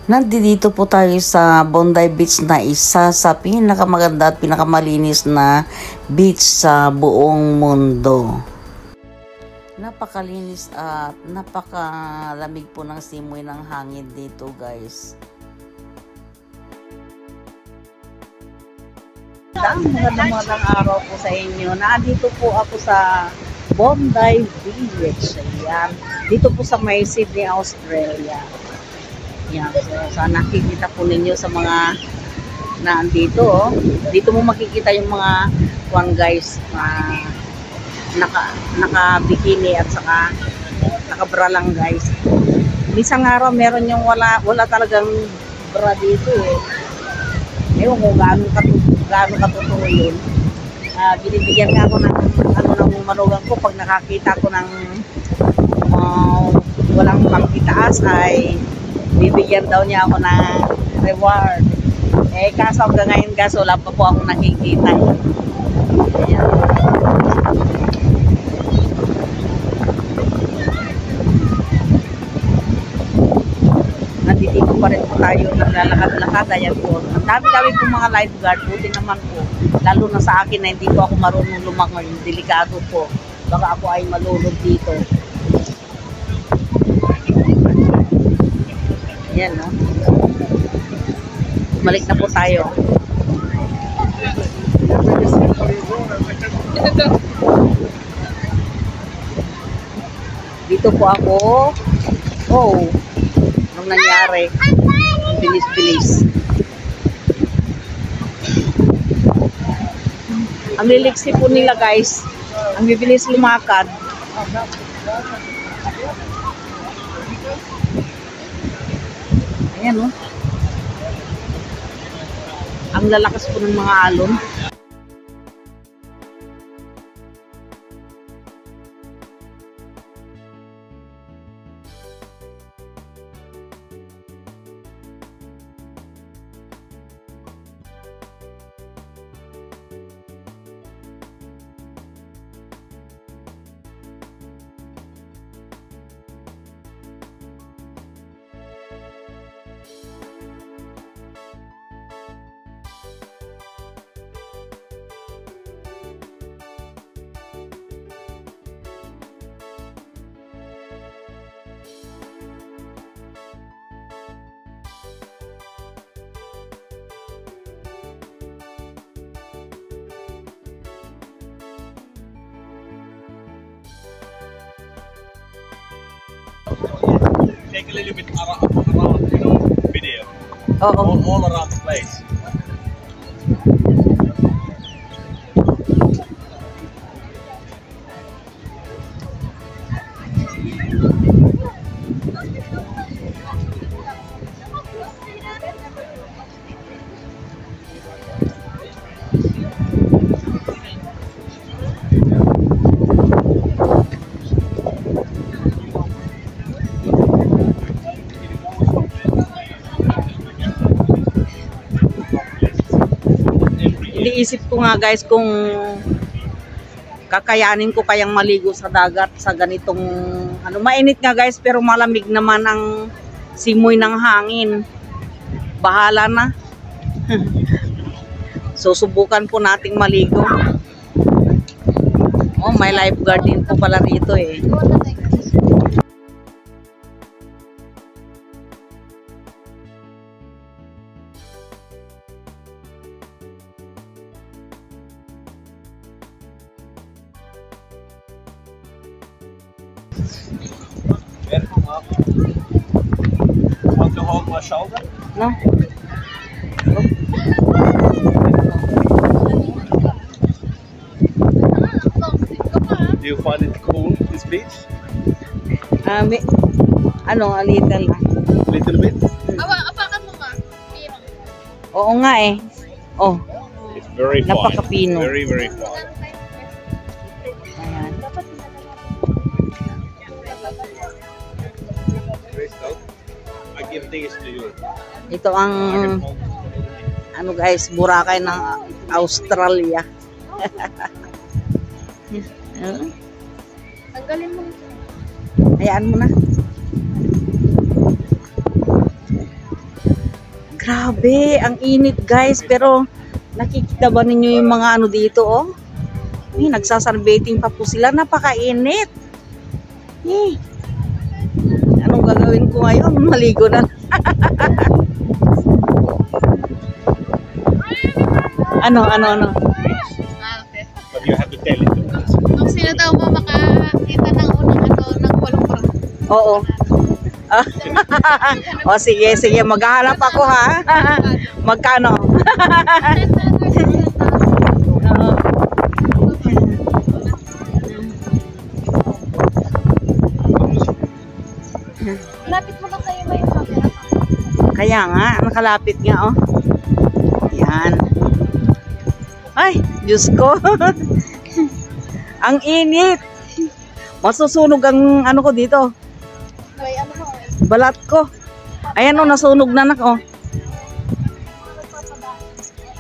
Nandito po tayo sa Bondi Beach na isa sa pinakamaganda at pinakamalinis na beach sa buong mundo. Napakalinis at napakalamig po ng simoy ng hangin dito, guys. Magandang araw po sa inyo. Nandito po ako sa Bondi Beach. Ayan. Dito po sa may Sydney, Australia. Yan, so sana nakikita po ninyo sa mga nandito. Oh. Dito mo makikita yung mga guys naka-bikini at saka naka-bra lang, guys. Minsan araw meron yung wala talagang bra dito eh. Ewan ko gaano katotoo yun. Binibigyan nga ako ng manugang ko pag nakakita ko ng walang pangkitaas ay bibigyan daw niya ako ng reward. Kaso hanggang ngayon wala pa po akong nakikita. Ayan. Nandito pa rin po tayo naglalakad-lakad. Ayan po. Ang dami-dami po mga lifeguard. Buti naman po. Lalo na sa akin na hindi po ako marunong lumangoy. Delikado po. Baka ako ay malulog dito. Ayan, no? Balik na po tayo. Dito po ako. Oh, anong nangyari? Bilis-bilis. Ang liliksi po nila, guys. Ang bibilis lumakad. Ayan, no? Ang lalakas po ng mga alon. Take a little bit around, video. All around the place. Iniisip ko nga, guys, kung kakayanin ko kayang maligo sa dagat sa ganitong mainit nga, guys, pero malamig naman ang simoy ng hangin. Bahala na. So subukan po nating maligo. Oh, may lifeguard din po pala rito eh. Want to hold my shoulder? No? Do you find it cool, this beach? A little. Little bit? Apakan mo nga. Oo nga eh. Oh, It's very fine. napakapino. Very, very fine. Ayan. I give these to you. Ito ang guys, Boracay ng Australia. Tanggalin mo. Hayaan mo na. Grabe, ang init guys. Pero nakikita ba ninyo yung mga ano dito oh? Nagsasunbathing pa po sila. Napakainit. Anong gagawin ko ngayon? Maligo na. Ano? But you have to tell it to us. Kung sino daw mo makakita ng unang ng walong parang Oo. O sige, maghahanap ako ha. Magkano? Oo. lapit mo lang kayo ba yung camera? Kaya nga, nakalapit nga oh. Yan. Ay, Diyos ko. Ang init. Masusunog ang ano ko dito. May ano mo? Balat ko. Ayan oh, nasunog na oh.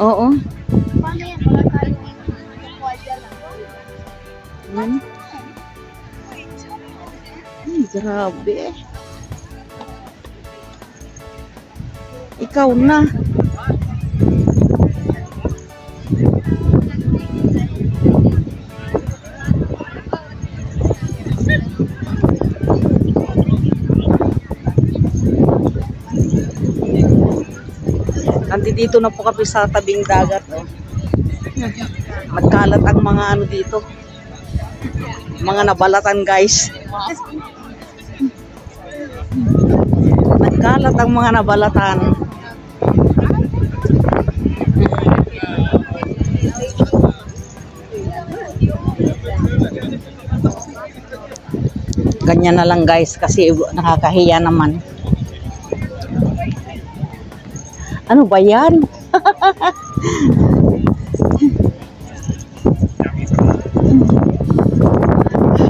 Oo. Paano yan? Wala tayong kuwadya lang. Yan. Ay, grabe. Ikaw na. Nandito na po kami sa tabing dagat. Oh. Nagkalat ang mga ano dito. Mga nabalatan guys. Nagkalat ang mga nabalatan. Ganyan na lang guys kasi nakakahiya naman. Ano ba yan?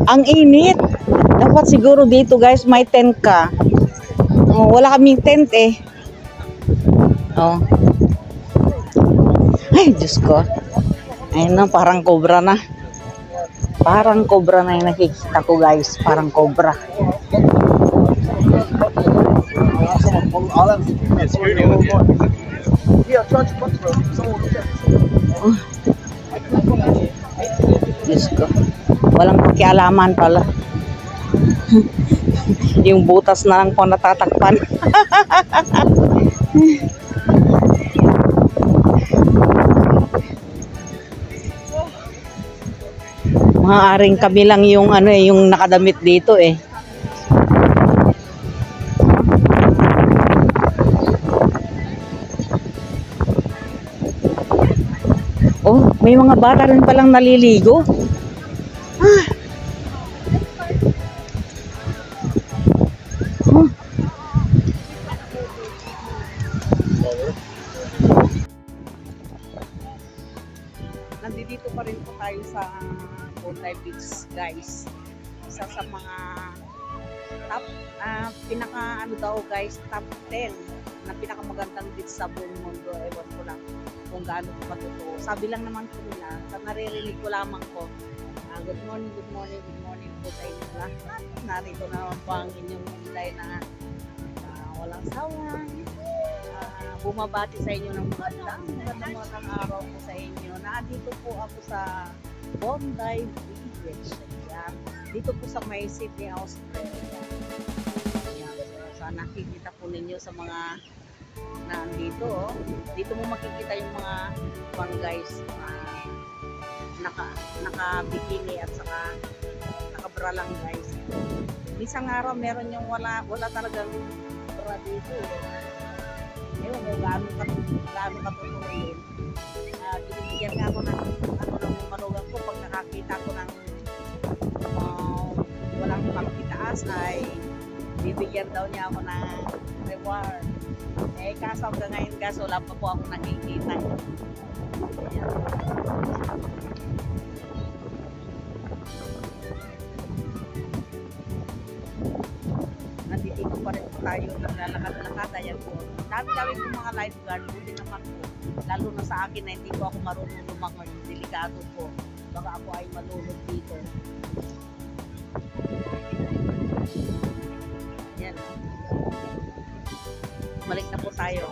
Ang init. Dapat siguro dito guys may tent ka. Oh, wala kaming tent eh. Oh. Ay, Diyos ko. Ayun na, parang cobra na. Parang cobra na yung nakikita ko guys. Parang cobra. Oh. Diyos ko. Walang pakialaman pala. Yung butas na lang po natatakpan. Maaaring kami lang yung ano eh, yung nakadamit dito eh. Oh, may mga bata rin palang naliligo. Ah. Oh. Nandito pa rin po tayo sa Bondi Beach, guys. Isa sa mga top, pinaka ano daw guys, top 10 na pinakamagandang beach sa buong mundo. Ewan ko lang kung gaano pa totoo. Sabi lang naman po nila, naririnig ko lamang po. Good morning po sa inyo lahat. Narito na po ang inyong Inday na walang sawang bumabati sa inyo ng magandang araw po sa inyo. Nandito po ako sa Bondi Beach. Ayan. Dito po sa may Sydney, Australia. Ayan. So, nakikita po ninyo sa mga nandito. Oh. Dito mo makikita yung mga guys naka-bikini at saka naka-bra lang guys. Isang araw meron yung wala talagang bra dito. Ewan mo gaano katulong yun. Binibigyan nga ako ng manugang ko pag nakakita ko ng walang pangkitaas ay bibigyan daw niya ako ng reward. Eh kaso hanggang ngayon guys wala pa po ako nakikita. Ayan. Nandito pa rin po tayo naglalakad-lakad. Ayan po. Dami po mga lifeguard. Buti naman po. Lalo na sa akin na hindi po ako marunong lumangoy. Delikado po. Baka ako ay malulog dito. Yan. Balik na po tayo.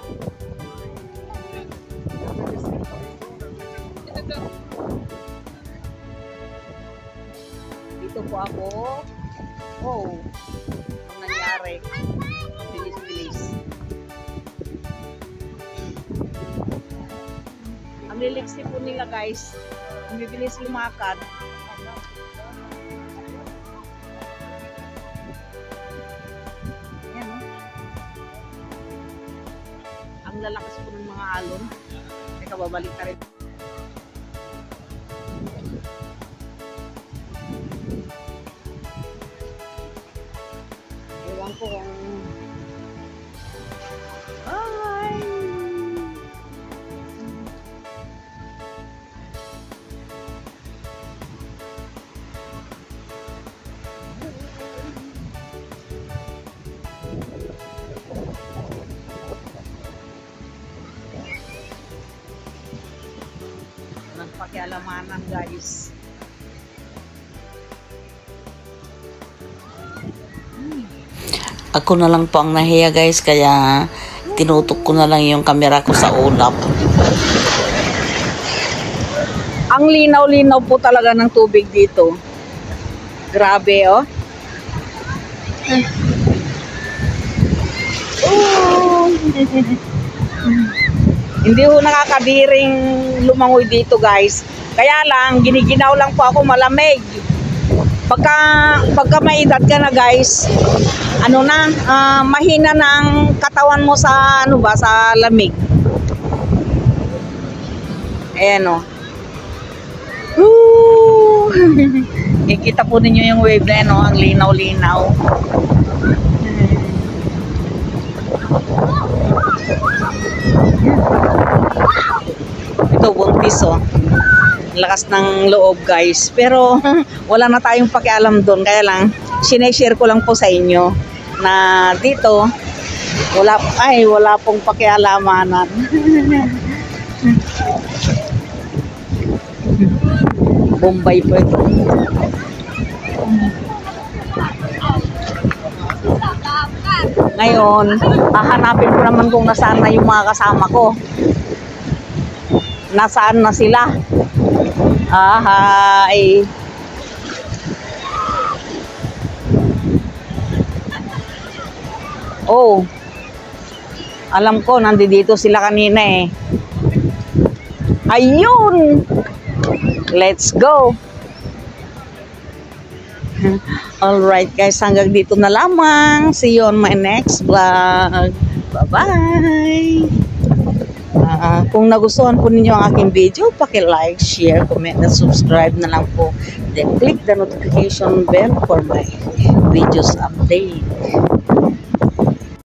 Dito po ako. Oh, ano nangyari? Bilis-bilis. Ang liliksi po nila guys. Ang bibilis lumakad. Ayan, oh. Ang lalakas po ng mga alon. Teka, babalik ka rin. Ewan ko kung... Ay! Walang pakialamanan guys. Ako na lang po ang nahiya guys, kaya tinutok ko na lang yung camera ko sa ulap. Ang linaw-linaw po talaga ng tubig dito. Grabe, oh. Oh. Hindi ho nakakadiring lumangoy dito, guys. Kaya lang, giniginaw lang po ako, malamig. Pagka may edad ka na, guys, ano na, mahina na ang katawan mo sa, ano ba, sa lamig. Ayan, oh. Woo! Ikita po ninyo yung wave na yan, oh, ang linaw-linaw. Ito, buntis, oh. Lakas ng loob, guys. Pero, wala na tayong pakialam doon. Kaya lang, sineshare ko lang po sa inyo na dito, wala pong pakialamanan. Bombay po ito. Ngayon, hahanapin ko naman kung nasaan na yung mga kasama ko. Nasaan na sila? Hi! Oh, alam ko, nandito sila kanina eh. Ayun! Let's go! Alright guys, hanggang dito na lamang. See you on my next vlog. Bye-bye! Kung nagustuhan po ninyo ang aking video, paki-like, share, comment, and subscribe na lang po. Then click the notification bell for my videos update.